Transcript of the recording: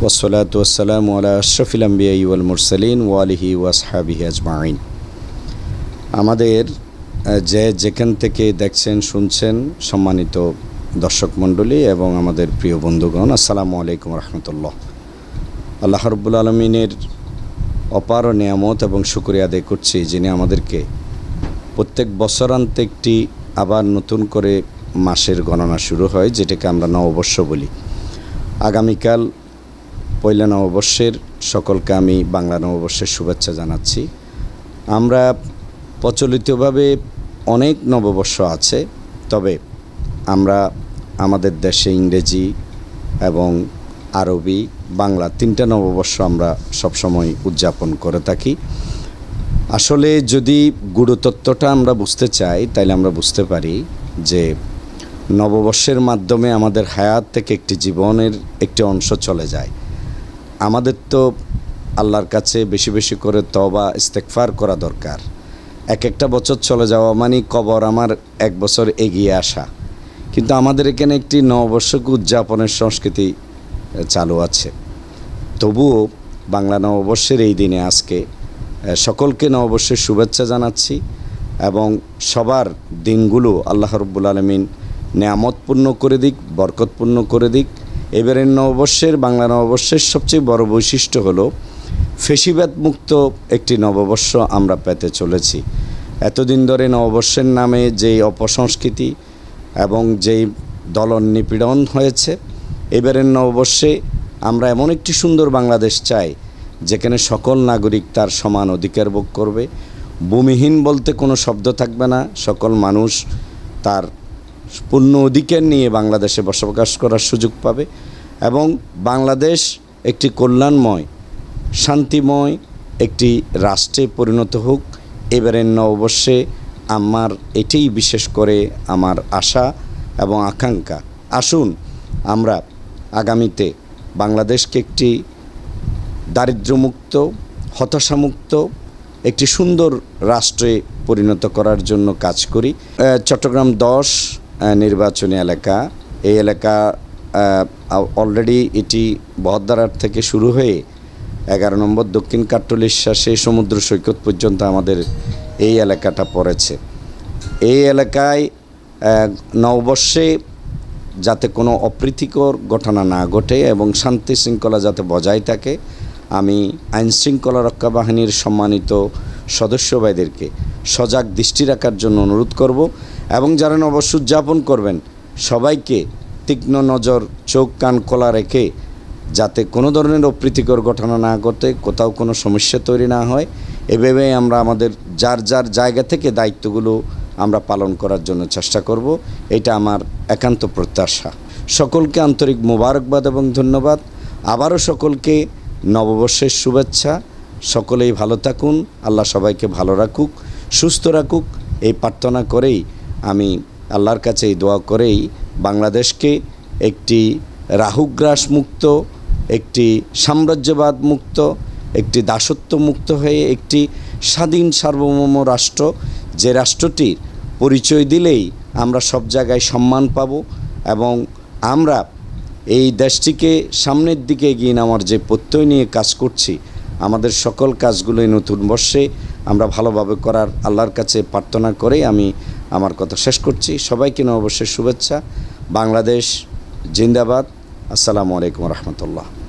ওয়াসসালাতু ওয়াসসালামু আলা আশরাফিল আমবিয়াই ওয়াল মুরসালিন ওয়া আলিহি ওয়া আসহাবিহি আজমাইন। আমাদের যেখান থেকে দেখছেন শুনছেন সম্মানিত দর্শক মণ্ডলী এবং আমাদের প্রিয় বন্ধুগণ, আসসালামু আলাইকুম রহমতুল্লাহ। আল্লাহ রাব্বুল আলামিনের অপার নিয়ামত এবং শুকরিয়া আদায় করছি, যিনি আমাদেরকে প্রত্যেক বছরান্তে একটি আবার নতুন করে মাসের গণনা শুরু হয়, যেটাকে আমরা নববর্ষ বলি। আগামীকাল পয়লা নববর্ষের সকলকে আমি বাংলা নববর্ষের শুভেচ্ছা জানাচ্ছি। আমরা প্রচলিতভাবে অনেক নববর্ষ আছে, তবে আমরা আমাদের দেশে ইংরেজি এবং আরবি বাংলা তিনটা নববর্ষ আমরা সবসময় উদযাপন করে থাকি। আসলে যদি গুরুতত্ত্বটা আমরা বুঝতে চাই, তাইলে আমরা বুঝতে পারি যে নববর্ষের মাধ্যমে আমাদের হায়াত থেকে একটি জীবনের একটি অংশ চলে যায়। আমাদের তো আল্লাহর কাছে বেশি বেশি করে তওবা ইস্তেগফার করা দরকার। একটা বছর চলে যাওয়া মানে কবর আমার এক বছর এগিয়ে আসা। কিন্তু আমাদের এখানে একটি নববর্ষকে উদযাপনের সংস্কৃতি চালু আছে। তবুও বাংলা নববর্ষের এই দিনে আজকে সকলকে নববর্ষের শুভেচ্ছা জানাচ্ছি এবং সবার দিনগুলো আল্লাহ রাব্বুল আলামিন নেয়ামতপূর্ণ করে দিক, বরকতপূর্ণ করে দিক। এবারের নববর্ষের বাংলা নববর্ষের সবচেয়ে বড় বৈশিষ্ট্য হলো ফেসিবাদ মুক্ত একটি নববর্ষ আমরা পেতে চলেছি। এতদিন ধরে নববর্ষের নামে যেই অপসংস্কৃতি এবং যেই দলন নিপীড়ন হয়েছে, এবারের নববর্ষে আমরা এমন একটি সুন্দর বাংলাদেশ চাই, যেখানে সকল নাগরিক তার সমান অধিকার ভোগ করবে। ভূমিহীন বলতে কোনো শব্দ থাকবে না, সকল মানুষ তার পূর্ণ অধিকার নিয়ে বাংলাদেশে বসবাস করার সুযোগ পাবে এবং বাংলাদেশ একটি কল্যাণময় শান্তিময় একটি রাষ্ট্রে পরিণত হোক। এবারের নববর্ষে আমার এটাই বিশেষ করে আমার আশা এবং আকাঙ্ক্ষা। আসুন আমরা আগামীতে বাংলাদেশকে একটি দারিদ্র্যমুক্ত, হতাশামুক্ত একটি সুন্দর রাষ্ট্রে পরিণত করার জন্য কাজ করি। চট্টগ্রাম 10 নির্বাচনী এলাকা, এই এলাকা অলরেডি এটি বহদ্দারহাট থেকে শুরু হয়ে 11 নম্বর দক্ষিণ কাট্টলিশা সেই সমুদ্র সৈকত পর্যন্ত আমাদের এই এলাকাটা পড়েছে। এই এলাকায় নববর্ষে যাতে কোনো অপ্রীতিকর ঘটনা না ঘটে এবং শান্তি শৃঙ্খলা যাতে বজায় থাকে, আমি আইনশৃঙ্খলা রক্ষা বাহিনীর সম্মানিত সদস্য ভাইদেরকে সজাগ দৃষ্টি রাখার জন্য অনুরোধ করব এবং যারা নববর্ষ উদযাপন করবেন সবাইকে তীক্ষ্ণ নজর, চোখ কান খোলা রেখে যাতে কোনো ধরনের অপ্রীতিকর ঘটনা না ঘটে, কোথাও কোনো সমস্যা তৈরি না হয়, এভাবে আমরা আমাদের যার যার জায়গা থেকে দায়িত্বগুলো আমরা পালন করার জন্য চেষ্টা করব। এটা আমার একান্ত প্রত্যাশা। সকলকে আন্তরিক মোবারকবাদ এবং ধন্যবাদ। আবারও সকলকে নববর্ষের শুভেচ্ছা। সকলেই ভালো থাকুন, আল্লাহ সবাইকে ভালো রাখুক, সুস্থ রাখুক, এই প্রার্থনা করেই আমি আল্লাহর কাছে এই দোয়া করেই বাংলাদেশকে একটি রাহুগ্রাস মুক্ত, একটি সাম্রাজ্যবাদ মুক্ত, একটি দাসত্ব মুক্ত হয়ে একটি স্বাধীন সার্বভৌম রাষ্ট্র, যে রাষ্ট্রটির পরিচয় দিলেই আমরা সব জায়গায় সম্মান পাব এবং আমরা এই দেশটিকে সামনের দিকে এগিয়ে নেওয়ার যে প্রত্যয় নিয়ে কাজ করছি, আমাদের সকল কাজগুলোই নতুন বর্ষে আমরা ভালোভাবে করার আল্লাহর কাছে প্রার্থনা করে আমি আমার কথা শেষ করছি। সবাইকে নববর্ষের শুভেচ্ছা। বাংলাদেশ জিন্দাবাদ। আসসালামু আলাইকুম রহমতুল্লাহ।